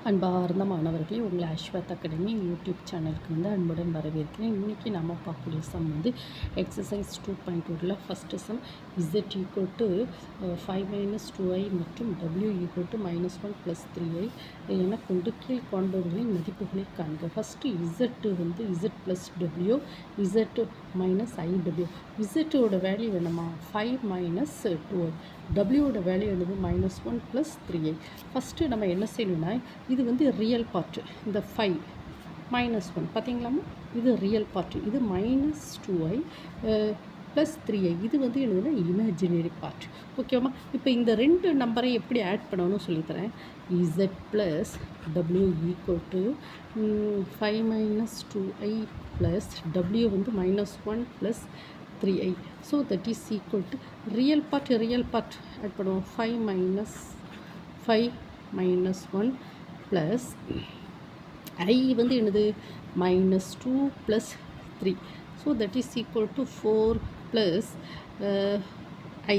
அன்பார்ந்த மாணவர்களே, உங்களை AASWATH அகாடமி யூடியூப் சேனலுக்கு அன்புடன் வரவேற்கிறேன். இன்றைக்கி நம்ம பார்க்கக்கூடிய sum exercise 2.2 first sum z equal to 5 - 2i மற்றும் w ஈக்குவல் டு -1 + 3i என கொண்டு கீழ்காண்பவர்களின் மதிப்புகளை காண்க. First z + w, z - iw. z-ஓட வேல்யூ என்னமா 5 - 2i, w-ஓட வேல்யூ என்னது -1 + 3i. ஃபஸ்ட்டு நம்ம என்ன செய்யணும்னா, இது ரியல் பார்ட்டு, இந்த 5 -1 பார்த்தீங்களாமா, இது ரியல் பார்ட்டு, இது -2i + 3i, இது என்னதுன்னா இமேஜினரி பார்ட். ஓகேவா? இப்போ இந்த ரெண்டு நம்பரை எப்படி ஆட் பண்ணணும்னு சொல்லித்தரேன். z + w equal to 5 - 2i + w -1 + 3i. So that is equal to real part add பண்ணுவோம். 5 - 1 ப்ளஸ் ஐ என்னது -2 + 3. So that is equal to 4 + i,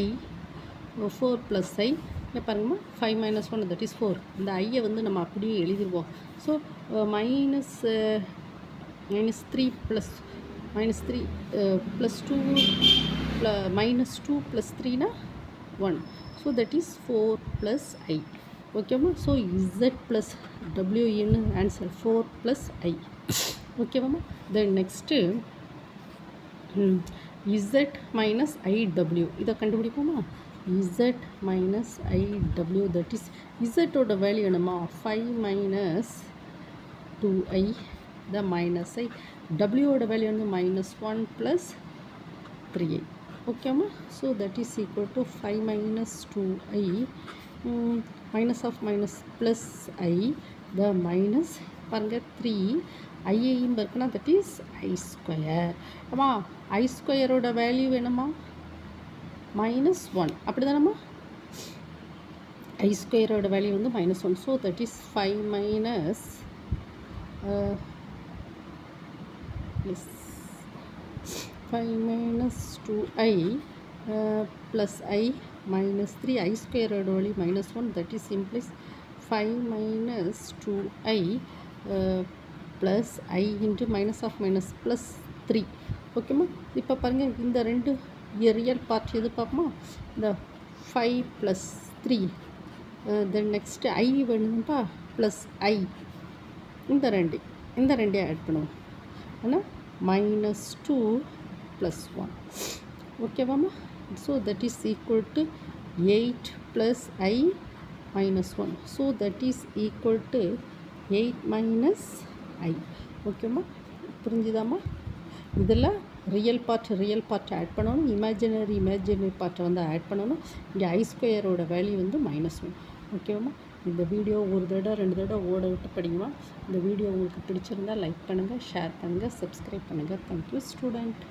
4 + i. இங்கே பாருங்கம்மா, 5 - 1 தட் இஸ் 4. இந்த ஐயை நம்ம அப்படியே எழுதிடுவோம். ஸோ -3 + -3 + 2 -2 + 3 னா 1. So that is 4 + i. ஓகேவா? ஸோ z + w இன் ஆன்சர் 4 + i. ஓகேவாம்மா? தென் நெக்ஸ்ட்டு z - iw இதை கண்டுபிடிப்போமா. z - iw தட் இஸ் z-ஓட வேல்யூ என்னமா 5 - 2i the minus i, w-ஓட வேல்யூ -1 + 3i. ஓகேம்மா? So that is equal to 5 - 2i minus of minus plus i the minus பாருங்க 3 ஐயையும் இருக்குன்னா தட் இஸ் i². ஆமா, i²ஓட value என்னமா -1, அப்படி தானம்மா. i²ஓட value -1. So that is 5 - 2i plus i minus 3, i² value -1, that is implies 5 - 2i plus i into minus of minus plus 3. ஓகேம்மா? இப்போ பாருங்கள், இந்த ரெண்டு ரியல் பார்ட் எது பார்ப்போமா. இந்த 5 + 3, தென் நெக்ஸ்ட்டு i வேணும்பா ப்ளஸ் i, இந்த ரெண்டையும் ஆட் பண்ணுவோம். ஆனால் -2 + 1. ஓகேவாம்மா? So that is equal to 8 plus I minus 1. So that is equal to 8 minus I. ஓகேம்மா? புரிஞ்சுதாம்மா? இதில் ரியல் பார்ட் ஆட் பண்ணணும், இமேஜினரி பார்ட்டை ஆட் பண்ணணும். இங்கே i²ஓட வேல்யூ -1. ஓகேவாம்மா? இந்த வீடியோ ஒரு தடவை 2 தடவை ஓட விட்டு படிங்கம்மா. இந்த வீடியோ உங்களுக்கு பிடிச்சிருந்தால் லைக் பண்ணுங்கள், ஷேர் பண்ணுங்கள், சப்ஸ்கிரைப் பண்ணுங்கள். Thank you student.